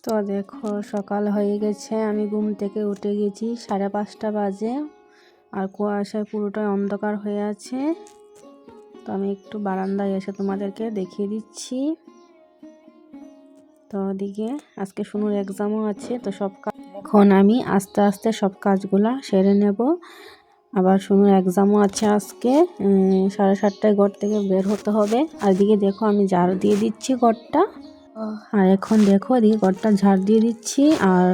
তো দেখো সকাল হয়ে গেছে, আমি ঘুম থেকে উঠে গেছি 5:30 বাজে, আর কুয়াশায় পুরোটাই অন্ধকার হয়ে আছে। তো আমি একটু বারান্দায় এসে তোমাদেরকে দেখিয়ে দিচ্ছি। তো ওদিকে আজকে শুনুর এক্সামও আছে, তো এখন আমি আস্তে আস্তে সব কাজগুলা সেরে নেব। আবার শুনুর এক্সামও আছে আজকে, 7:30টায় ঘর থেকে বের হতে হবে। আর এদিকে দেখো আমি ঝাড়ু দিয়ে দিচ্ছি ঘরটা। আর এখন দেখো এদিকে ঘরটা ঝাড় দিয়ে দিচ্ছি। আর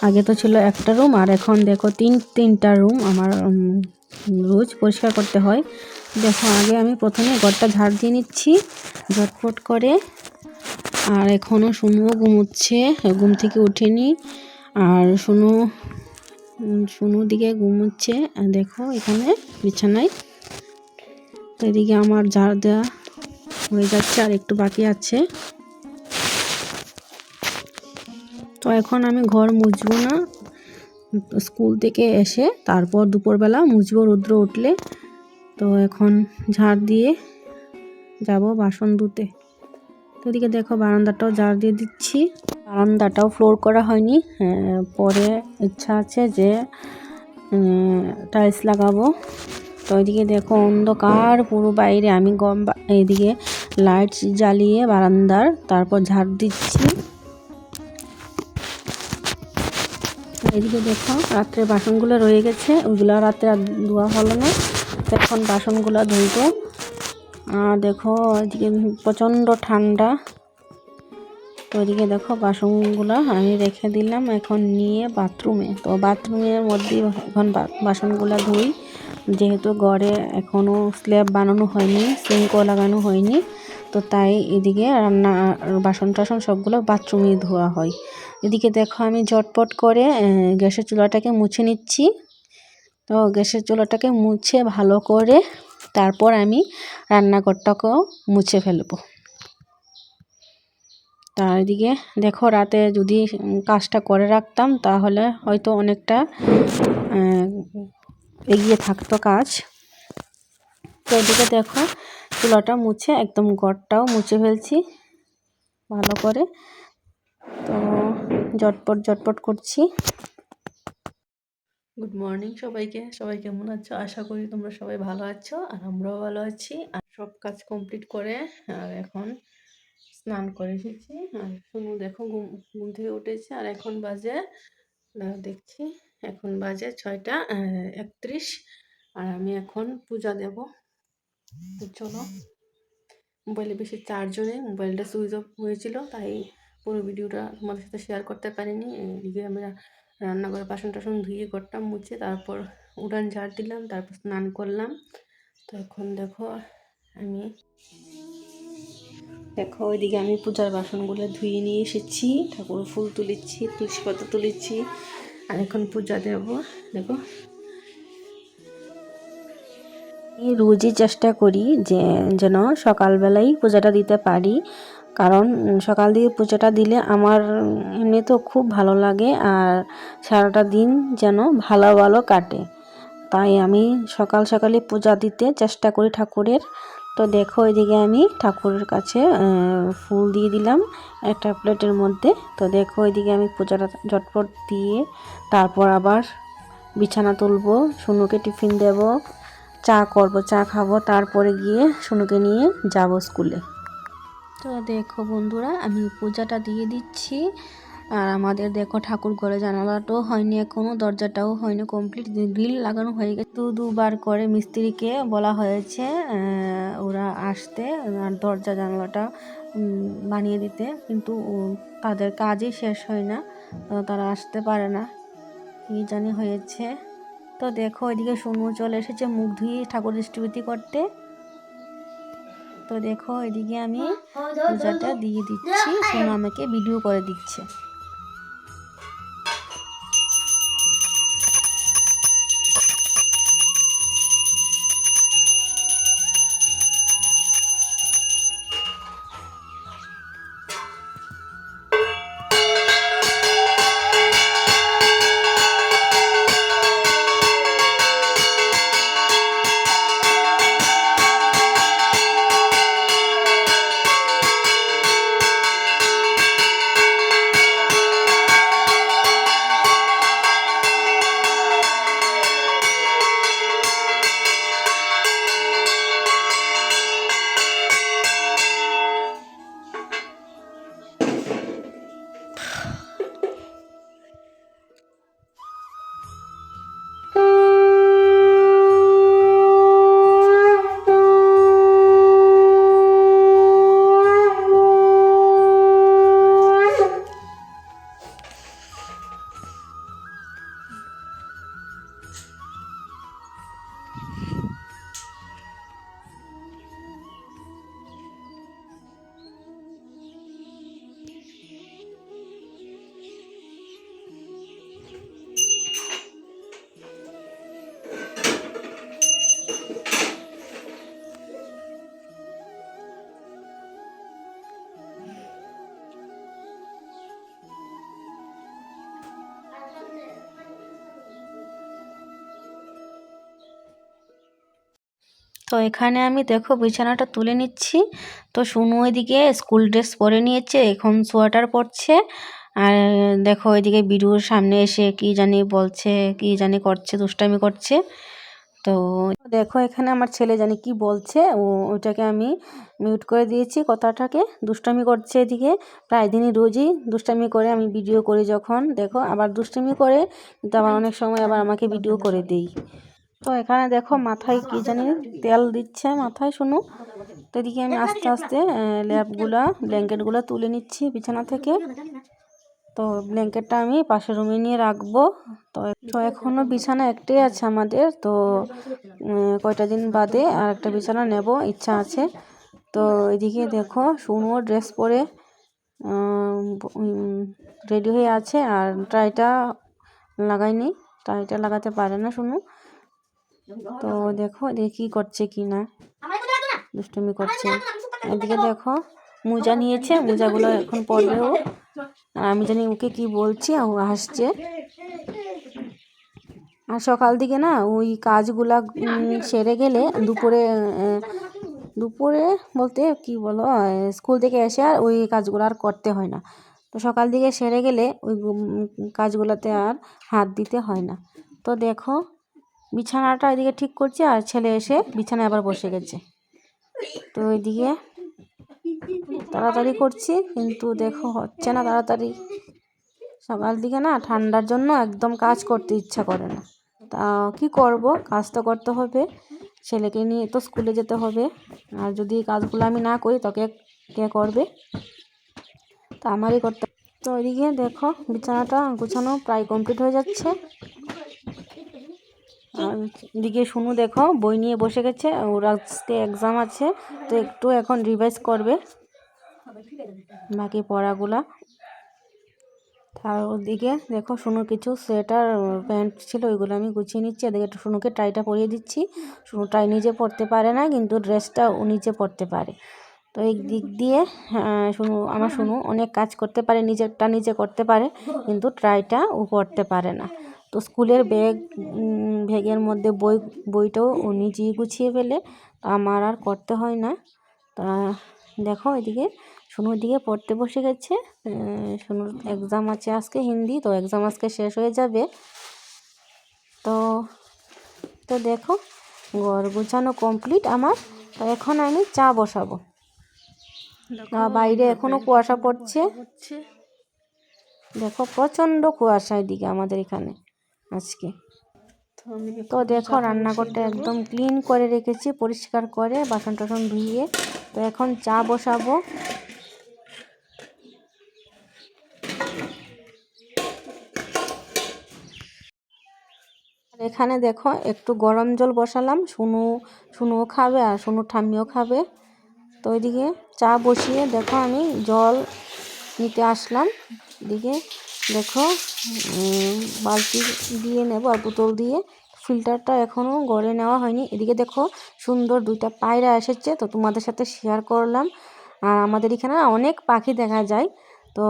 আগে তো ছিল একটা রুম, আর এখন দেখো তিনটা রুম আমার রোজ পরিষ্কার করতে হয়। দেখো আগে আমি প্রথমে ঘরটা ঝাড় দিয়ে নিচ্ছি ঝটপট করে। আর এখনও শুনুও ঘুমোচ্ছে, ঘুম থেকে উঠেনি। আর শুনু দিকে ঘুমোচ্ছে, দেখো এখানে বিছানায়। তো এদিকে আমার ঝাড় দেওয়া হয়ে যাচ্ছে, আর একটু বাকি আছে। তো এখন আমি ঘর মুছবো না, স্কুল থেকে এসে তারপর দুপুরবেলা মুছবো রৌদ্র উঠলে। তো এখন ঝাড় দিয়ে যাব বাসন ধুতে। তো এদিকে দেখো বারান্দাটাও ঝাড় দিয়ে দিচ্ছি। বারান্দাটাও ফ্লোর করা হয়নি, পরে ইচ্ছা আছে যে টাইলস লাগাবো। তো এদিকে দেখো অন্ধকার পুরো বাইরে, আমি এইদিকে লাইট জ্বালিয়ে বারান্দার তারপর ঝাড় দিচ্ছি। এদিকে দেখো রাত্রে বাসনগুলো রয়ে গেছে, ওইগুলো রাত্রে ধোয়া হলো না। এখন বাসনগুলো ধুইবো। আর দেখো এদিকে প্রচণ্ড ঠান্ডা। তো ওইদিকে দেখো বাসনগুলো আমি রেখে দিলাম এখন নিয়ে বাথরুমে। তো বাথরুমের মধ্যে এখন বাসনগুলো ধুই, যেহেতু ঘরে এখনও স্ল্যাব বানানো হয়নি, সিঙ্কও লাগানো হয়নি। তো তাই এদিকে রান্না বাসন টাসন সবগুলো বাথরুমেই ধোয়া হয়। এদিকে দেখো আমি ঝটপট করে গ্যাসের চুলাটাকে মুছে নিচ্ছি। তো গ্যাসের চুলাটাকে মুছে ভালো করে তারপর আমি রান্নাঘরটাকেও মুছে ফেলবো। তার এদিকে দেখো রাতে যদি কাজটা করে রাখতাম তাহলে হয়তো অনেকটা এগিয়ে থাকতো কাজ। তো এদিকে দেখো চুলাটা মুছে একদম ঘরটাও মুছে ফেলছি ভালো করে। তো ঝটপট করছি। গুড মর্নিং সবাইকে, সবাই কেমন আছো? আশা করি তোমরা সবাই ভালো আছো, আর আমরাও ভালো আছি। আর সব কাজ কমপ্লিট করে আর এখন স্নান করে এসেছি। আর শুনু দেখো ঘুম থেকে উঠেছে, আর এখন বাজে দেখছি এখন বাজে 6:31। আর আমি এখন পূজা দেব। তো চলো, মোবাইলে বেশি চার্জও নেই, মোবাইলটা সুইচ অফ হয়েছিল, তাই পুরো ভিডিওটা তোমাদের সাথে শেয়ার করতে পারিনি। এদিকে আমি রান্নাঘরে বাসন টাসন ধুয়ে ঘরটা মুছে তারপর উঠান ঝাড় দিলাম, তারপর স্নান করলাম। তো এখন দেখো ওইদিকে আমি পূজার বাসনগুলো ধুয়ে নিয়ে এসেছি, ঠাকুর ফুল তুলেছি, তুলসী পাতা তুলেছি, আর এখন পূজা দেব। দেখো আমি রোজই চেষ্টা করি যে যেন সকালবেলাই পূজাটা দিতে পারি, কারণ সকাল দিয়ে পূজাটা দিলে আমার এমনি তো খুব ভালো লাগে, আর সারাটা দিন যেন ভালো ভালো কাটে। তাই আমি সকালে পূজা দিতে চেষ্টা করি ঠাকুরের। তো দেখো এদিকে আমি ঠাকুরের কাছে ফুল দিয়ে দিলাম একটা প্লেটের মধ্যে। তো দেখো এদিকে আমি পূজাটা ঝটপট দিয়ে তারপর আবার বিছানা তুলবো, শুনুকে টিফিন দেব, চা করব, চা খাবো, তারপরে গিয়ে শুনুকে নিয়ে যাব স্কুলে। তো দেখো বন্ধুরা আমি পূজাটা দিয়ে দিচ্ছি। আর আমাদের দেখো ঠাকুর ঘরে জানালাটাও হয়নি এখনো, দরজাটাও হয়নি কমপ্লিট, গ্রিল লাগানো হয়ে গেছে। দুবার করে মিস্ত্রিকে বলা হয়েছে ওরা আসতে আর দরজা জানালাটা বানিয়ে দিতে, কিন্তু তাদের কাজই শেষ হয় না, তারা আসতে পারে না, কি জানি হয়েছে। তো দেখো এদিকে শুনু চলে এসেছে মুখ ধুয়ে ঠাকুর দৃষ্টিবৃত্তি করতে। তো দেখো এদিকে আমি পূজাটা দিয়ে দিচ্ছি, শুনু আমাকে ভিডিও করে দিচ্ছে। তো এখানে আমি দেখো বিছানাটা তুলে নিচ্ছি। তো শুনু ওইদিকে স্কুল ড্রেস পরে নিয়েছে, এখন সোয়েটার পরছে। আর দেখো ওইদিকে বিডুর সামনে এসে কি জানি বলছে, কি জানি করছে, দুষ্টামি করছে। তো দেখো এখানে আমার ছেলে জানি কি বলছে, ওইটাকে আমি মিউট করে দিয়েছি কথাটাকে। দুষ্টামি করছে এদিকে, প্রায় দিনই রোজই দুষ্টামি করে। আমি ভিডিও করি যখন দেখো আবার দুষ্টামি করে, কিন্তু আবার অনেক সময় আবার আমাকে ভিডিও করে দেই। তো এখানে দেখো মাথায় কি জানি তেল দিচ্ছে মাথায় শুনু। তো এদিকে আমি আস্তে আস্তে ল্যাপগুলা ব্ল্যাঙ্কেটগুলো তুলে নিচ্ছি বিছানা থেকে। তো ব্ল্যাঙ্কেটটা আমি পাশের রুমে নিয়ে রাখবো। তো এখনও বিছানা একটাই আছে আমাদের। তো কয়টা দিন বাদে আর একটা বিছানা নেব ইচ্ছা আছে। তো এদিকে দেখো শুনু ড্রেস পরে রেডি হয়ে আছে, আর টাইটা লাগাইনি, টাইটা লাগাতে পারে না শুনু। তো দেখো এদিকে কি করছে কি না, দুষ্টুমি করছে। এদিকে দেখো মোজা নিয়েছে, মোজাগুলো এখন পরবে ও। আর আমি জানি ওকে কি বলছি, ও হাসছে। আর সকাল দিকে না ওই কাজগুলা সেরে গেলে দুপুরে বলতে কি বলো, স্কুল থেকে এসে আর ওই কাজগুলো আর করতে হয় না। তো সকাল দিকে সেরে গেলে ওই কাজগুলোতে আর হাত দিতে হয় না। তো দেখো বিছানাটা এদিকে ঠিক করছি, আর ছেলে এসে বিছানায় আবার বসে গেছে। তো ওইদিকে তাড়াতাড়ি করছি, কিন্তু দেখো হচ্ছে না তাড়াতাড়ি। সকাল দিকে না ঠান্ডার জন্য একদম কাজ করতে ইচ্ছা করে না। তা কি করব, কাজ তো করতে হবে, ছেলেকে নিয়ে তো স্কুলে যেতে হবে। আর যদি কাজগুলো আমি না করি তোকে কে করবে, তা আমারই করতে। তো ওইদিকে দেখো বিছানাটা গুছানো প্রায় কমপ্লিট হয়ে যাচ্ছে। আর এদিকে শুনু দেখো বই নিয়ে বসে গেছে, ওর আজকে এক্সাম আছে। তো একটু এখন রিভাইজ করবে বাকি পড়াগুলা। আর ওদিকে দেখো শুনুর কিছু সোয়েটার প্যান্ট ছিল, ওইগুলো আমি গুছিয়ে নিচ্ছি। এদিকে একটু শুনুকে টাইটা পরিয়ে দিচ্ছি। শুনু টাই নিজে পরতে পারে না, কিন্তু ড্রেসটা ও নিজে পরতে পারে। তো এই দিক দিয়ে শুনু অনেক কাজ করতে পারে, নিজেরটা নিজে করতে পারে, কিন্তু টাইটা ও পরতে পারে না। তো স্কুলের ব্যাগের মধ্যে বইটাও ও নিজেই গুছিয়ে ফেলে, আমার আর করতে হয় না। তা দেখো এদিকে শুনুর দিকে পড়তে বসে গেছে। শুনুর এক্সাম আছে আজকে হিন্দি, তো এক্সাম আজকে শেষ হয়ে যাবে। তো তো দেখো ঘর গোছানো কমপ্লিট আমার। তো এখন আমি চা বসাবো। বাইরে এখনো কুয়াশা পড়ছে, দেখো প্রচণ্ড কুয়াশা এদিকে আমাদের এখানে আজকে। তো দেখো রান্নাঘরটা একদম ক্লিন করে রেখেছি, পরিষ্কার করে বাসন টাসন ধুয়ে। তো এখন চা বসাবো। এখানে দেখো একটু গরম জল বসালাম, শুনুও খাবে আর শুনু ঠাম্মিও খাবে। তো ওইদিকে চা বসিয়ে দেখো আমি জল নিতে আসলাম। এদিকে দেখো বালতি দিয়ে নেব আর বোতল দিয়ে, ফিল্টারটা এখনও গড়ে নেওয়া হয়নি। এদিকে দেখো সুন্দর দুইটা পায়রা এসেছে, তো তোমাদের সাথে শেয়ার করলাম। আর আমাদের এখানে অনেক পাখি দেখা যায়। তো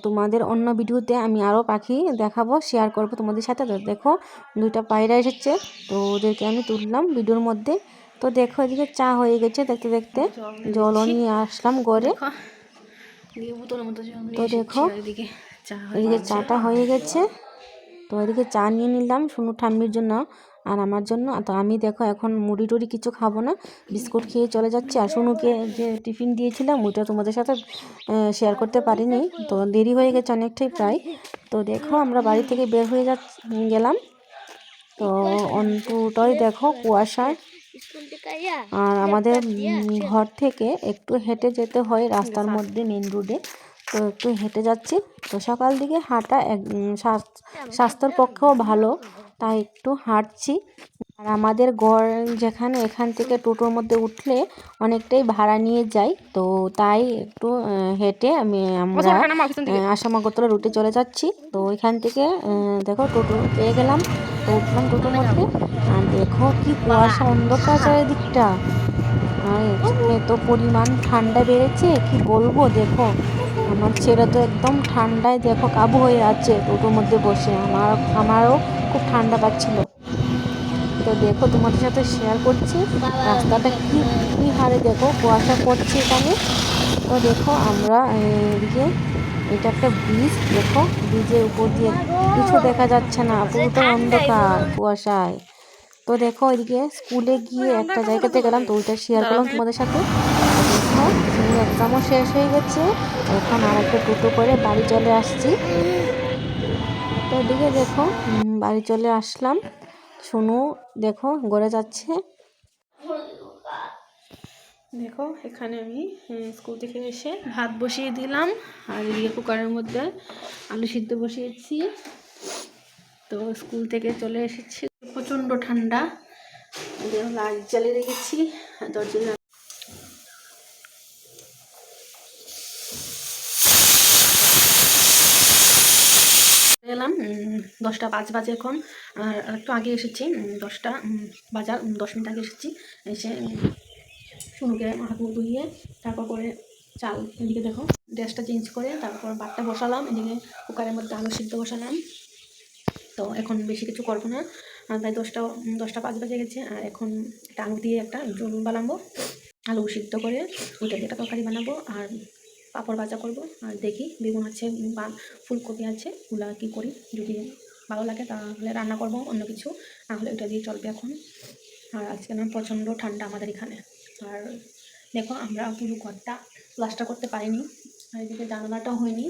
তোমাদের অন্য ভিডিওতে আমি আরও পাখি দেখাবো, শেয়ার করব তোমাদের সাথে। তো দেখো দুইটা পায়রা এসেছে, তো ওদেরকে আমি তুললাম ভিডিওর মধ্যে। তো দেখো এদিকে চা হয়ে গেছে, দেখতে দেখতে জলও নিয়ে আসলাম ঘরে। তো দেখো এদিকে চাটা হয়ে গেছে। তো এদিকে চা নিয়ে নিলাম শুনু ঠাম্মির জন্য আর আমার জন্য। তো আমি দেখো এখন মুড়ি টুড়ি কিছু খাবো না, বিস্কুট খেয়ে চলে যাচ্ছি। আর শুনুকে যে টিফিন দিয়েছিলাম ওইটা তোমাদের সাথে শেয়ার করতে পারিনি, তো দেরি হয়ে গেছে অনেকটাই প্রায়। তো দেখো আমরা বাড়ি থেকে বের হয়ে গেলাম। তো অন্তটাই দেখো কুয়াশায়। আর আমাদের ঘর থেকে একটু হেঁটে যেতে হয় রাস্তার মধ্যে, মেন রোডে। তো একটু হেঁটে যাচ্ছি। তো সকাল দিকে হাঁটা স্বাস্থ্যের পক্ষেও ভালো, তাই একটু হাঁটছি। আর আমাদের গড় যেখানে, এখান থেকে টোটোর মধ্যে উঠলে অনেকটাই ভাড়া নিয়ে যায়। তো তাই একটু হেঁটে আমরা আসামাগতলা রুটে চলে যাচ্ছি। তো এখান থেকে দেখো টোটো পেয়ে গেলাম, তো উঠলাম টোটোর মধ্যে। আর দেখো কি কুয়াশা, অন্ধকার চারিদিকটা। আর এত পরিমাণ ঠান্ডা বেড়েছে কি বলবো। দেখো আমার ছেলে তো একদম ঠান্ডায় দেখো কাবু হয়ে আছে টোটোর মধ্যে বসে। আমারও খুব ঠান্ডা পাচ্ছিল। তো দেখো তোমাদের সাথে শেয়ার করছি রাস্তাটা কি হারে দেখো কুয়াশা পড়ছে এখানে। তো দেখো আমরা এদিকে এটা একটা ব্রিজ, দেখো ব্রিজের উপর দিয়ে কিছু দেখা যাচ্ছে না, পুরোটা অন্ধকার কুয়াশায়। তো দেখো এদিকে স্কুলে গিয়ে একটা জায়গাতে গেলাম, তো ওইটা শেয়ার করলাম তোমাদের সাথে। দেখো এক্সামও শেষ হয়ে গেছে, এখন আর একটা টোটো করে বাড়ি চলে আসছি। তো এদিকে দেখো বাড়ি চলে আসলাম, সোনু দেখো ঘরে যাচ্ছে। দেখো এখানে আমি স্কুল থেকে এসে ভাত বসিয়ে দিলাম, আর এদিকে কুকারের মধ্যে আলু সিদ্ধ বসিয়েছি। তো স্কুল থেকে চলে এসেছি, প্রচণ্ড ঠান্ডা, লাইট জ্বালিয়ে রেখেছি দরজা। এলাম 10টা 5 বাজে এখন, আর একটু আগে এসেছি, 10টা বাজার 10 মিনিট আগে এসেছি। এসে শুনুকে হাত মুখ ধুইয়ে তারপর করে চাল, এদিকে দেখো ড্রেসটা চেঞ্জ করে তারপর ভাতটা বসালাম, এদিকে কুকারের মধ্যে আলু সিদ্ধ বসালাম। তো এখন বেশি কিছু করবো না, আর প্রায় 10টা 5 বাজে গেছে। আর এখন একটা আলু দিয়ে একটা ঝোল বানাবো, আলু সিদ্ধ করে ওইটা দিয়ে একটা তরকারি বানাবো, আর পাঁপড় ভাজা করবো। আর দেখি বেগুন আছে বা ফুলকপি আছে, ওগুলা কী করি, যদি ভালো লাগে তাহলে রান্না করবো অন্য কিছু, নাহলে ওইটা দিয়ে চলবে এখন। আর আজকে না প্রচণ্ড ঠান্ডা আমাদের এখানে। আর দেখো আমরা পুরো ঘরটা প্লাস্টার করতে পারিনি, আর এদিকে জানালাটাও হয়নি।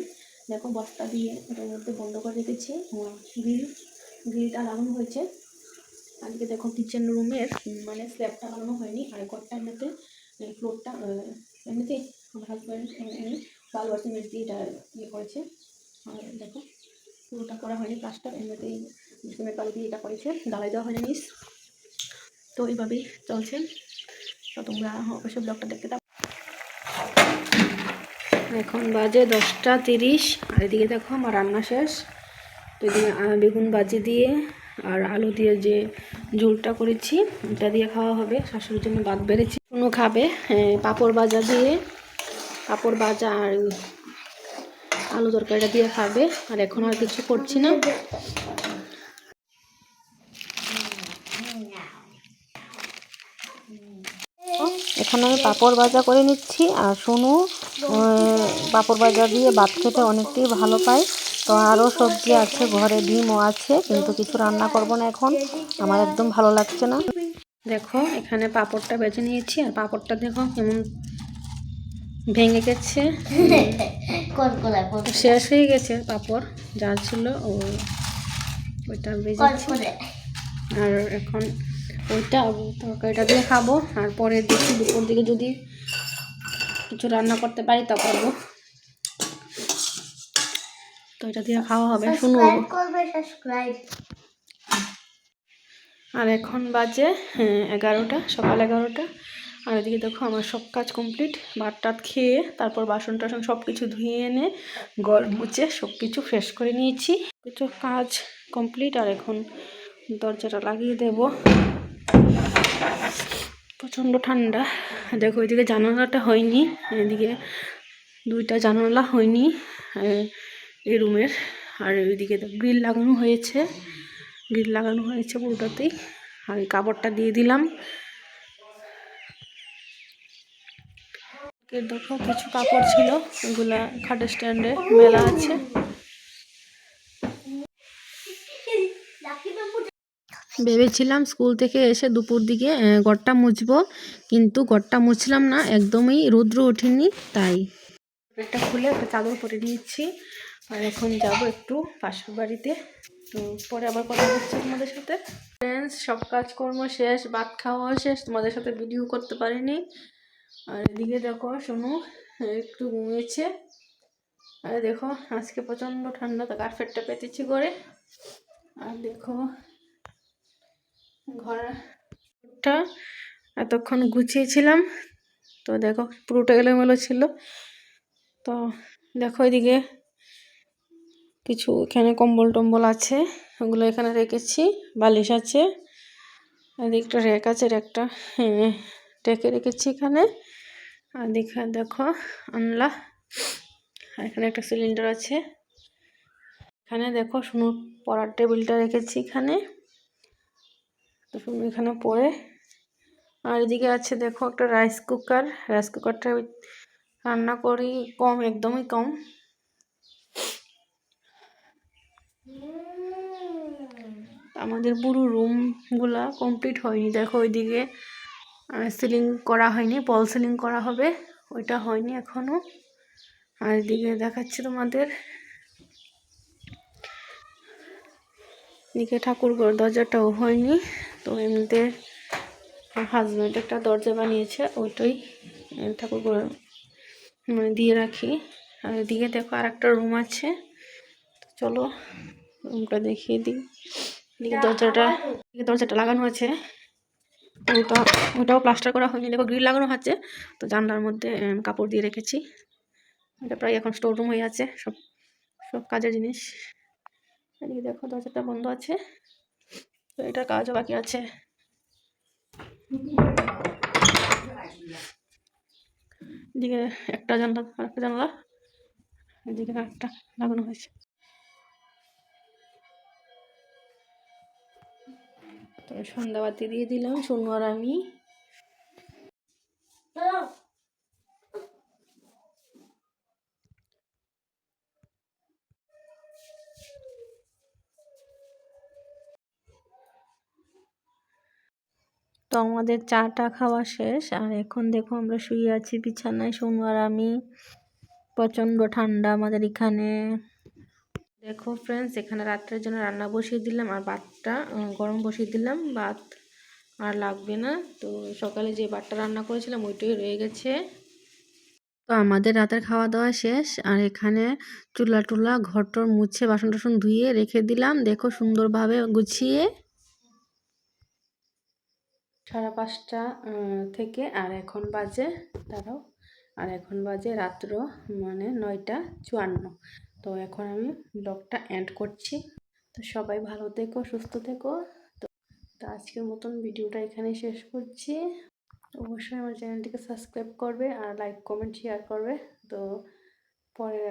দেখো বস্তা দিয়ে ওটার মধ্যে বন্ধ করে রেখেছি, গ্রিলটা লাগানো হয়েছে। আজকে দেখো কিচেন রুমের মানে স্ল্যাবটা লাগানো হয়নি, আর ঘরটা এমনিতে ফ্লোরটা এমনিতেই আমার হাজব্যান্ড বালু আর সিমেন্ট দিয়ে এটা ইয়ে করেছে। আর দেখো পুরোটা করা হয়নি প্লাস্টার, এমনিতেই সিমেন্ট বালু দিয়ে এটা করেছে, ঢালাই দেওয়া হয়নি নিচ। তো এইভাবেই চলছে, তো তোমরা অবশ্যই ব্লগটা দেখতে থাকো। এখন বাজে 10টা 30, আর এদিকে দেখো আমার রান্না শেষ। তো এদিকে বেগুন ভাজি দিয়ে আর আলু দিয়ে যে ঝোলটা করেছি ওটা দিয়ে খাওয়া হবে, শাশুড়ির জন্য ভাত বেড়েছি, কোনো খাবে পাঁপড় ভাজা দিয়ে, পাঁপড় ভাজা আর আলু তরকারিটা দিয়ে খাবে। আর এখন আর কিছু করছি না। এখন আমি পাঁপড় ভাজা করে নিচ্ছি, আর সোনু পাঁপড় ভাজা দিয়ে ভাত খেতে অনেকটাই ভালো পায়। তো আরও সবজি আছে ঘরে, ডিমও আছে, কিন্তু কিছু রান্না করব না এখন, আমার একদম ভালো লাগছে না। দেখো এখানে পাঁপড়টা বেজে নিয়েছি, আর পাঁপড়টা দেখো কেমন ভেঙে গেছে, শেষ হয়ে গেছে পাঁপড় যা ছিল ওইটা ভেজেছি। আর এখন ওইটা তরকারিটা দিয়ে খাবো, আর পরে দেখি দুপুর দিকে যদি কিছু রান্না করতে পারি তা করবো, তো এটা দিয়ে খাওয়া হবে। শুনো, আর এখন বাজে 11টা, সকাল 11টা। আর এদিকে দেখো আমার সব কাজ কমপ্লিট, ভাত টাত খেয়ে তারপর বাসন টাসন সব কিছু ধুয়ে এনে ঘর মুছে সব কিছু ফ্রেশ করে নিয়েছি, কিছু কাজ কমপ্লিট। আর এখন দরজাটা লাগিয়ে দেব, প্রচণ্ড ঠান্ডা। দেখো এদিকে জানালাটা হয়নি, এদিকে 2টা জানালা হয়নি এই রুমের। আর ওইদিকে গ্রিল লাগানো হয়েছে, পুরোটাতেই। আর এই কাপড়টা দিয়ে দিলাম। দেখো কিছু কাপড় ছিল, ওগুলা খাটের স্ট্যান্ডে মেলা আছে। ভেবেছিলাম স্কুল থেকে এসে দুপুর দিকে ঘরটা মুছবো, কিন্তু ঘরটা মুছলাম না, একদমই রৌদ্র ওঠেনি, তাই একটা খুলে একটা চাদর পরে দিয়েছি। আর এখন যাব একটু পাশের বাড়িতে, তো পরে আবার কথা হচ্ছে তোমাদের সাথে। ফ্রেন্ডস, সব কাজকর্ম শেষ, ভাত খাওয়া শেষ, তোমাদের সাথে ভিডিও করতে পারিনি। আর এদিকে দেখো শোনো একটু ঘুমিয়েছে। আর দেখো আজকে প্রচণ্ড ঠান্ডা, তো কার্পেটটা পেতেছি করে। আর দেখো ঘরটা এতক্ষণ গুছিয়েছিলাম, তো দেখো পুরোটা এলোমেলো ছিল। তো দেখো এদিকে কিছু এখানে কম্বল টম্বল আছে, ওগুলো এখানে রেখেছি, বালিশ আছে, এদিকটা র্যাক আছে, র্যাকটা রেখে রেখেছি এখানে। আর দেখো আনলা, এখানে একটা সিলিন্ডার আছে। এখানে দেখো শুনুর পড়ার টেবিলটা রেখেছি এখানে। তো শুনুন এখানে পড়ে। আর এদিকে আছে দেখো একটা রাইস কুকারটা রান্না করি কম, একদমই কম। আমাদের পুরো রুমগুলা কমপ্লিট হয়নি, দেখো ওইদিকে সিলিং করা হয়নি, ফল সিলিং করা হবে, ওইটা হয়নি এখনো। আর এদিকে দেখাচ্ছি তোমাদের, এদিকে ঠাকুর ঘর দরজাটাও হয়নি। তো এমনিতে হাজব্যান্ড একটা দরজা বানিয়েছে, ওইটাই ঠাকুর ঘর মানে দিয়ে রাখি। আর এদিকে দেখো আর একটা রুম আছে, চলো রুমটা দেখিয়ে দিই। এদিকে দরজাটা লাগানো আছে, ওটাও প্লাস্টার করা হয়নি, দেখো গ্রিল লাগানো আছে। তো জানলার মধ্যে কাপড় দিয়ে রেখেছি, এটা প্রায় এখন স্টোর রুম হয়ে আছে, সব কাজের জিনিস। এদিকে দেখো দরজাটা বন্ধ আছে, তো এটা কাজও বাকি আছে। এদিকে একটা জানলা, আরেকটা জানলা, এদিকে একটা লাগানো হয়েছে। তো সন্ধ্যাবাতি দিয়ে দিলাম সোনু আর আমি। তো আমাদের চাটা খাওয়া শেষ, আর এখন দেখো আমরা শুয়ে আছি বিছানায়, সোনু আর আমি। প্রচণ্ড ঠান্ডা আমাদের এখানে। দেখো ফ্রেন্ডস, এখানে রাত্রের জন্য রান্না বসিয়ে দিলাম, আর ভাতটা গরম বসিয়ে দিলাম। ভাত আর লাগবে না, তো সকালে যে ভাতটা রান্না করেছিলাম ওইটাই রয়ে গেছে। তো আমাদের রাতের খাওয়া দাওয়া শেষ, আর এখানে চুলা ঘরটর মুছে বাসন টাসন ধুয়ে রেখে দিলাম, দেখো সুন্দরভাবে গুছিয়ে। 5:30 থেকে আর এখন বাজে, দাঁড়াও, আর এখন বাজে রাত্র মানে 9:54। তো এখন আমি ব্লগটা এন্ড করছি। তো সবাই ভালো থেকো, সুস্থ থেকো। তো আজকের মতন ভিডিওটা এখানে শেষ করছি। অবশ্যই আমার চ্যানেলটিকে সাবস্ক্রাইব করবে, আর লাইক কমেন্ট শেয়ার করবে। তো পরে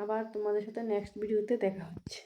আবার তোমাদের সাথে নেক্সট ভিডিওতে দেখা হচ্ছে।